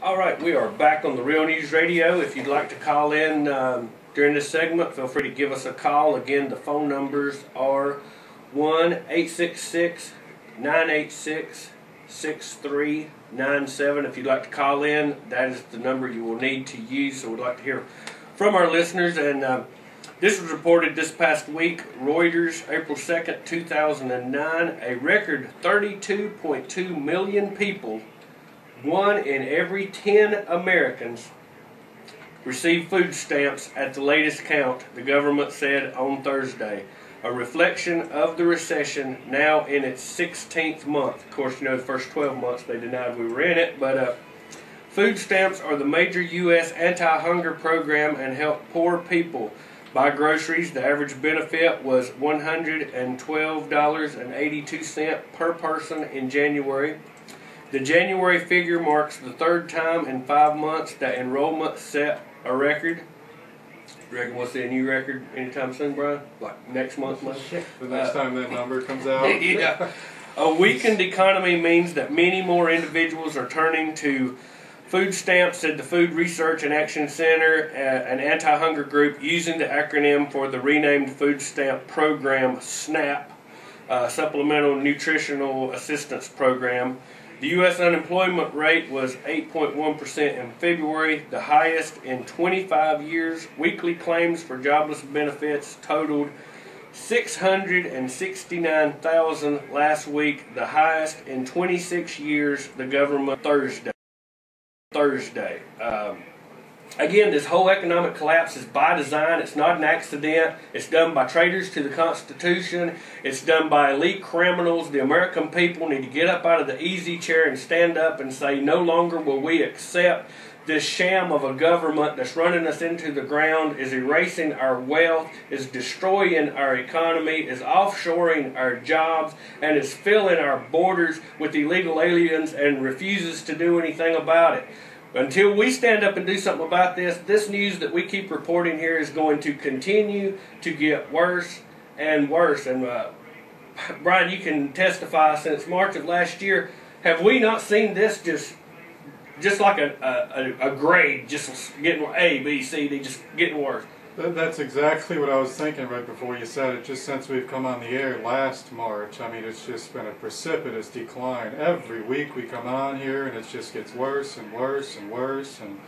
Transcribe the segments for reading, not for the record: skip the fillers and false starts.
All right, we are back on the Real News Radio. If you'd like to call in during this segment, feel free to give us a call. Again, the phone numbers are 1-866-986-6397. If you'd like to call in, that is the number you will need to use. So we'd like to hear from our listeners. And this was reported this past week, Reuters, April 2nd, 2009. A record 32.2 million people, 1 in every 10 Americans, receive food stamps at the latest count, the government said on Thursday. A reflection of the recession now in its 16th month. Of course, you know, the first 12 months they denied we were in it, but food stamps are the major U.S. anti-hunger program and help poor people buy groceries. The average benefit was $112.82 per person in January. The January figure marks the third time in 5 months that enrollment set a record. You reckon we'll see a new record anytime soon, Brian? Like next month? The next time that number comes out? Yeah. A weakened economy means that many more individuals are turning to food stamps, said the Food Research and Action Center, an anti-hunger group using the acronym for the renamed food stamp program, SNAP, Supplemental Nutritional Assistance Program. The U.S. unemployment rate was 8.1% in February, the highest in 25 years. Weekly claims for jobless benefits totaled 669,000 last week, the highest in 26 years, the government Thursday. Again, this whole economic collapse is by design. It's not an accident. It's done by traitors to the Constitution. It's done by elite criminals. The American people need to get up out of the easy chair and stand up and say, no longer will we accept this sham of a government that's running us into the ground, is erasing our wealth, is destroying our economy, is offshoring our jobs, and is filling our borders with illegal aliens and refuses to do anything about it. Until we stand up and do something about this news that we keep reporting here is going to continue to get worse and worse. And Brian, you can testify, since March of last year, have we not seen this just like a grade, just getting A, B, C, D, just getting worse? That's exactly what I was thinking right before you said it. Just since we've come on the air last March, I mean, it's just been a precipitous decline. Every week we come on here and it just gets worse and worse and worse. And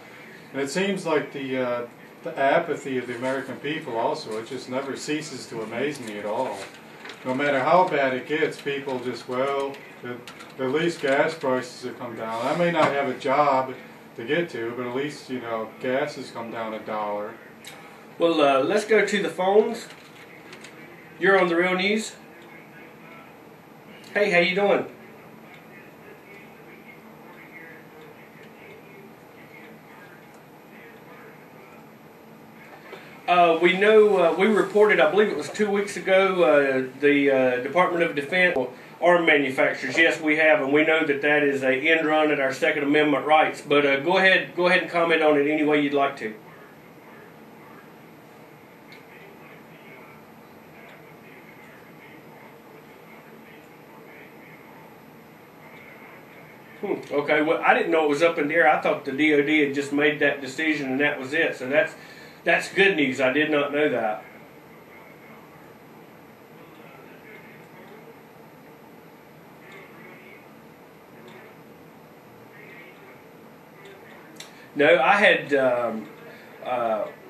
it seems like the apathy of the American people also, it just never ceases to amaze me at all. No matter how bad it gets, people just, well, at least gas prices have come down. I may not have a job to get to, but at least, you know, gas has come down $1. Well, let's go to the phones. You're on the Real News. Hey, how you doing? We know, we reported, I believe it was 2 weeks ago, the Department of Defense arm manufacturers. Yes, we have, and we know that that is an end run at our Second Amendment rights. But go ahead and comment on it any way you'd like to. Okay, well, I didn't know it was up in the air. I thought the DOD had just made that decision and that was it. So that's good news. I did not know that. No, I had,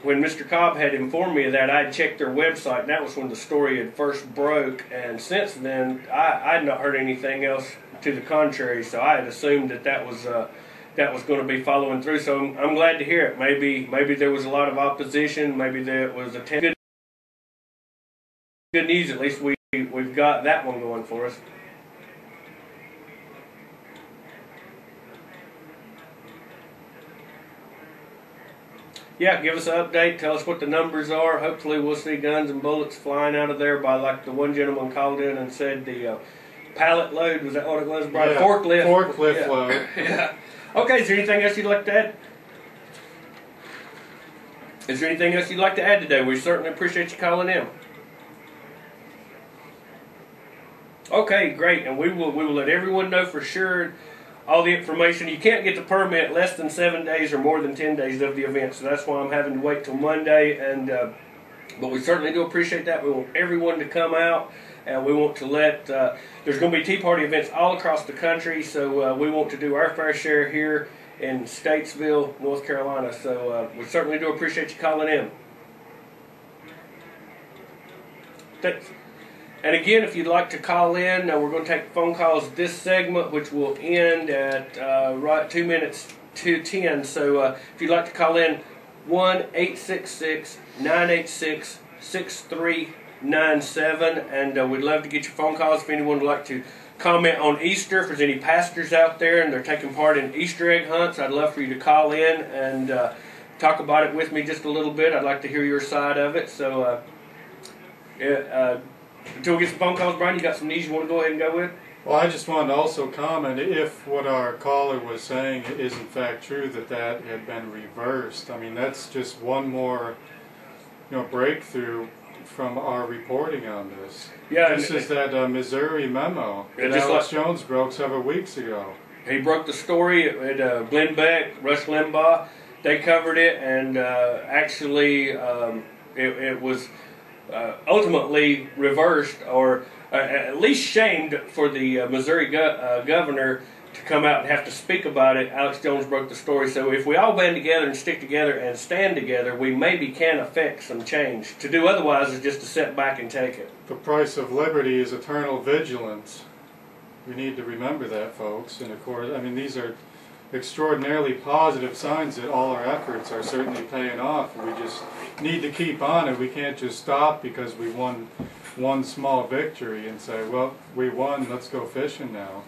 when Mr. Cobb had informed me of that, I had checked their website, and that was when the story had first broke. And since then, I had not heard anything else to the contrary, so I had assumed that was going to be following through. So I'm glad to hear it. Maybe there was a lot of opposition. Maybe there was a good news. At least we've got that one going for us. Yeah, give us an update. Tell us what the numbers are. Hopefully we'll see guns and bullets flying out of there by, like the one gentleman called in and said, the pallet load, was that what it was, Brian? Yeah, forklift load. Yeah. Okay, is there anything else you'd like to add? Is there anything else you'd like to add today? We certainly appreciate you calling in. Okay, great, and we will let everyone know for sure all the information. You can't get the permit less than 7 days or more than 10 days of the event, so that's why I'm having to wait till Monday. And but we certainly do appreciate that. We want everyone to come out, and we want to let. There's going to be Tea Party events all across the country, so we want to do our fair share here in Statesville, North Carolina. So we certainly do appreciate you calling in. Thanks. And again, if you'd like to call in, we're going to take phone calls this segment, which will end at right 2 minutes to 10. So if you'd like to call in, 1-866-986-6397, and we'd love to get your phone calls. If anyone would like to comment on Easter, if there's any pastors out there and they're taking part in Easter egg hunts, I'd love for you to call in and talk about it with me just a little bit. I'd like to hear your side of it. So until we get some phone calls, Brian, you got some news you want to go ahead and go with? Well, I just wanted to also comment, if what our caller was saying is in fact true, that had been reversed. I mean, that's just one more, breakthrough from our reporting on this. Yeah, this is that Missouri memo that Alex Jones broke several weeks ago. He broke the story at Glenn Beck, Rush Limbaugh. They covered it, and actually it was ultimately reversed, or at least shamed for the Missouri governor to come out and have to speak about it. Alex Jones broke the story. So if we all band together and stick together and stand together, we maybe can affect some change. To do otherwise is just to sit back and take it. The price of liberty is eternal vigilance. We need to remember that, folks. And of course, I mean, these are extraordinarily positive signs that all our efforts are certainly paying off. We just need to keep on it. We can't just stop because we won one small victory and say, well, we won, let's go fishing now.